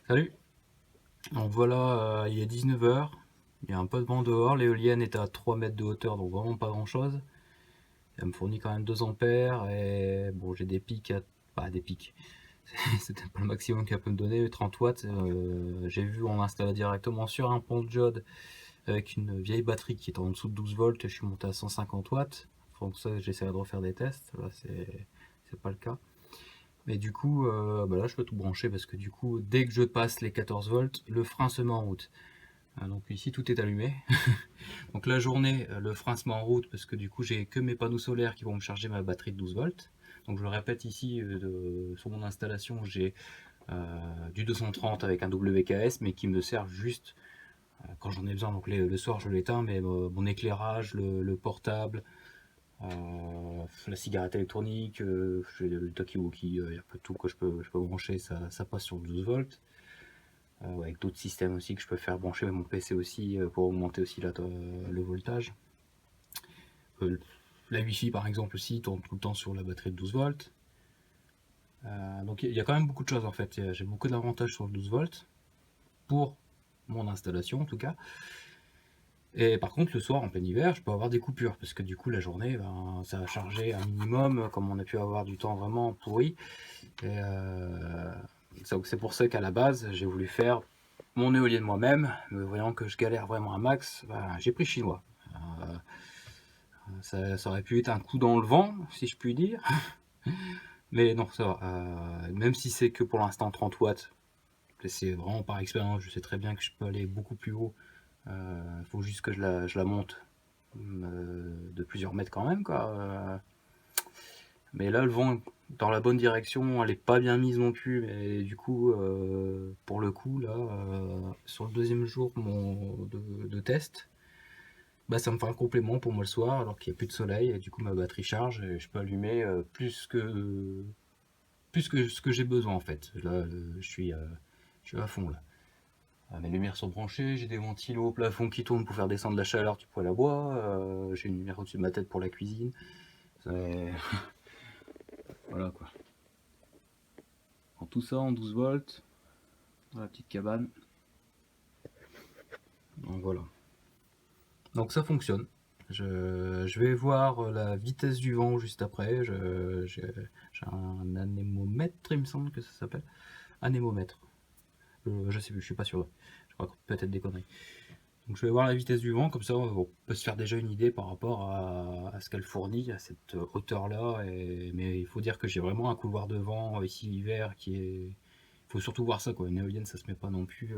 Salut! Donc voilà, il est 19 h, il y a un peu de vent dehors, l'éolienne est à 3 mètres de hauteur, donc vraiment pas grand chose. Elle me fournit quand même 2 ampères et bon, j'ai des pics pas des pics, c'est peut-être pas le maximum qu'elle peut me donner, 30 watts. J'ai vu, on installe directement sur un pont de diode avec une vieille batterie qui est en dessous de 12 volts et je suis monté à 150 watts. Donc ça, j'essaierai de refaire des tests, là c'est pas le cas. Mais du coup, là je peux tout brancher parce que du coup, dès que je passe les 14 volts, le frein se met en route. Donc ici tout est allumé. Donc la journée, le frein se met en route parce que du coup j'ai que mes panneaux solaires qui vont me charger ma batterie de 12 volts. Donc je le répète ici, sur mon installation j'ai du 230 avec un WKS mais qui me sert juste quand j'en ai besoin. Donc le soir je l'éteins, mais mon éclairage, le portable, la cigarette électronique, j'ai le talkie-walkie, il y a un peu de tout que je peux brancher, ça passe sur 12 volts. Avec d'autres systèmes aussi que je peux faire brancher mon PC aussi pour augmenter aussi le voltage. La Wi-Fi par exemple aussi tourne tout le temps sur la batterie de 12 volts. Donc il y a quand même beaucoup de choses en fait. J'ai beaucoup d'avantages sur le 12 volts pour mon installation en tout cas. Et par contre le soir en plein hiver je peux avoir des coupures parce que du coup la journée ça va charger un minimum comme on a pu avoir du temps vraiment pourri. Et c'est pour ça qu'à la base j'ai voulu faire mon éolienne moi-même, mais voyant que je galère vraiment un max, j'ai pris chinois. Ça aurait pu être un coup dans le vent, si je puis dire. Mais non, ça va. Même si c'est que pour l'instant 30 watts, c'est vraiment par expérience, je sais très bien que je peux aller beaucoup plus haut. Il faut juste que je la monte de plusieurs mètres quand même, quoi. Mais là, le vent dans la bonne direction, elle est pas bien mise non plus. Mais du coup, pour le coup, là, sur le deuxième jour de test, ça me fait un complément pour moi le soir, alors qu'il n'y a plus de soleil. Et du coup, ma batterie charge et je peux allumer plus que ce que j'ai besoin en fait. Là, je suis à fond là. Mes lumières sont branchées, j'ai des ventilos au plafond qui tournent pour faire descendre la chaleur du poêle à bois. J'ai une lumière au-dessus de ma tête pour la cuisine. Voilà quoi. En tout ça en 12 volts, dans la petite cabane. Donc voilà. Donc ça fonctionne. Je vais voir la vitesse du vent juste après. J'ai un anémomètre, il me semble que ça s'appelle. Anémomètre. Je sais plus, je suis pas sûr. Je crois peut-être des conneries. Donc je vais voir la vitesse du vent, comme ça on peut se faire déjà une idée par rapport à ce qu'elle fournit à cette hauteur-là. Mais il faut dire que j'ai vraiment un couloir de vent ici l'hiver qui est. Il faut surtout voir ça quoi. Une éolienne ça se met pas non plus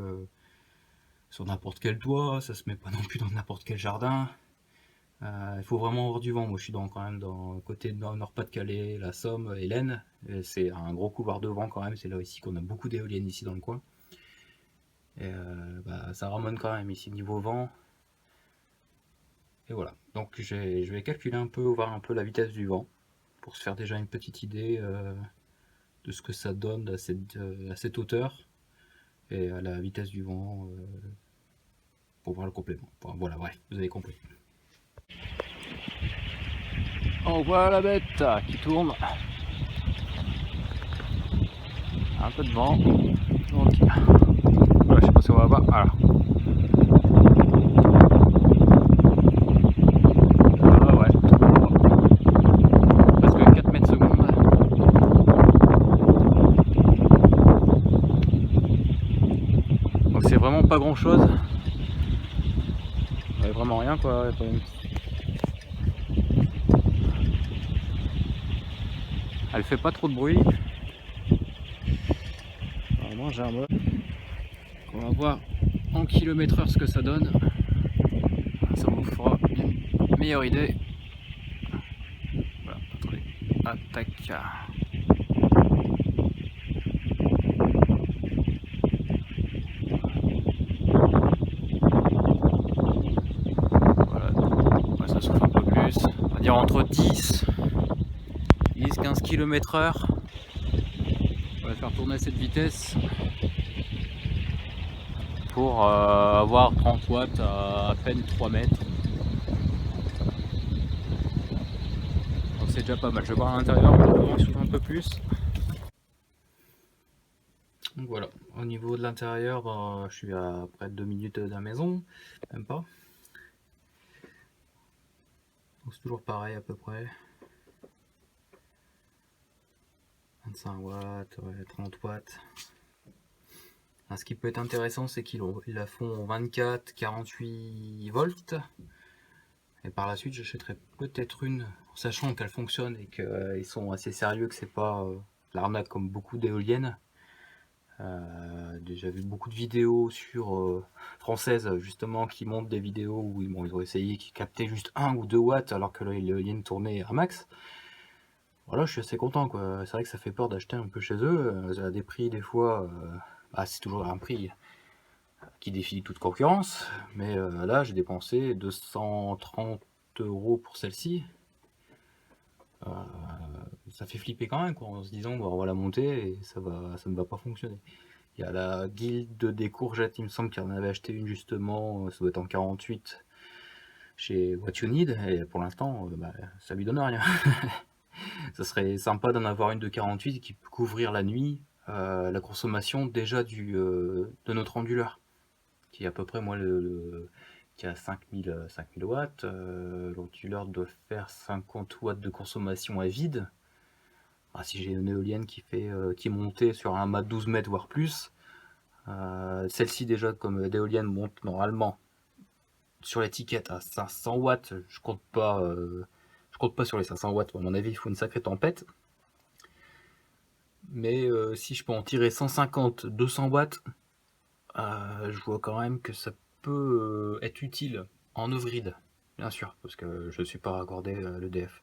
sur n'importe quel toit, ça se met pas non plus dans n'importe quel jardin. Il faut vraiment avoir du vent. Moi je suis quand même dans le côté Nord-Pas-de-Calais, la Somme et l'Aisne. C'est un gros couloir de vent quand même, c'est là ici qu'on a beaucoup d'éoliennes ici dans le coin. Et ça ramène quand même ici niveau vent. Et voilà, donc je vais calculer un peu, voir un peu la vitesse du vent pour se faire déjà une petite idée de ce que ça donne à cette hauteur et à la vitesse du vent pour voir le complément. Enfin, voilà, bref, vous avez compris. On voit la bête qui tourne. Un peu de vent. Donc, voilà, je sais pas si on va voir. Voilà. Ah ouais. Presque 4 mètres secondes. Donc c'est vraiment pas grand chose. Ouais, vraiment rien quoi. Elle fait pas trop de bruit. Normalement j'ai un mot. On va voir en km/h ce que ça donne. Ça vous fera une meilleure idée. Voilà, attendez. Attaque. Voilà, ouais, ça souffle un peu plus. On va dire entre 10-15 km/h. On va faire tourner cette vitesse pour avoir 30 watts à peine 3 mètres. Donc c'est déjà pas mal. Je vais voir à l'intérieur, on souffle un peu plus. Donc voilà, au niveau de l'intérieur, je suis à près de 2 minutes de la maison, même pas. Donc c'est toujours pareil à peu près. 25 watts, ouais, 30 watts. Alors, ce qui peut être intéressant, c'est qu'ils la font en 24, 48 volts. Et par la suite, j'achèterai peut-être une, en sachant qu'elle fonctionne et qu'ils sont assez sérieux, que c'est pas l'arnaque comme beaucoup d'éoliennes. Déjà vu beaucoup de vidéos sur françaises justement qui montrent des vidéos où ils ont essayé qui captaient juste 1 ou 2 watts alors que l'éolienne tournait à max. Voilà, je suis assez content quoi. C'est vrai que ça fait peur d'acheter un peu chez eux, à des prix des fois, c'est toujours un prix qui défie toute concurrence, mais là j'ai dépensé 230 € pour celle-ci. Ça fait flipper quand même quoi, en se disant on va la monter et ça ne va pas fonctionner. Il y a la guilde des courgettes, il me semble qu'il en avait acheté une justement, ça doit être en 48 chez What You Need, et pour l'instant, ça lui donne rien. Ça serait sympa d'en avoir une de 48 qui peut couvrir la nuit la consommation déjà de notre onduleur, qui est à peu près moi qui a 5000 watts. L'onduleur doit faire 50 watts de consommation à vide. Si j'ai une éolienne qui est montée sur un mât 12 mètres voire plus, celle-ci déjà comme d'éolienne monte normalement sur l'étiquette à 500 watts. Je compte pas sur les 500 watts. À mon avis, il faut une sacrée tempête. Mais si je peux en tirer 150, 200 watts, je vois quand même que ça peut être utile en off-grid, bien sûr, parce que je ne suis pas raccordé à l'EDF.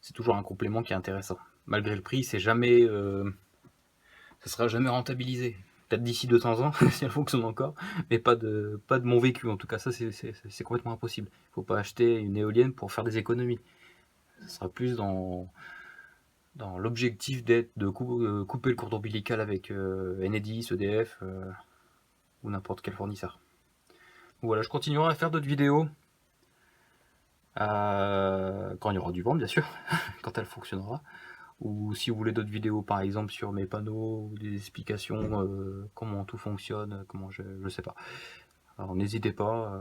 C'est toujours un complément qui est intéressant. Malgré le prix, ça sera jamais rentabilisé. Peut-être d'ici 200 ans, si elle fonctionne encore, mais pas de mon vécu. En tout cas, ça, c'est complètement impossible. Il ne faut pas acheter une éolienne pour faire des économies. Ce sera plus dans l'objectif d'être de couper le cordon ombilical avec Enedis, EDF ou n'importe quel fournisseur. Voilà, je continuerai à faire d'autres vidéos quand il y aura du vent, bien sûr, quand elle fonctionnera. Ou si vous voulez d'autres vidéos, par exemple, sur mes panneaux, ou des explications, comment tout fonctionne, comment je sais pas. Alors n'hésitez pas,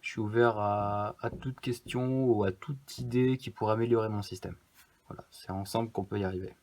je suis ouvert à toute question ou à toute idée qui pourrait améliorer mon système. Voilà, c'est ensemble qu'on peut y arriver.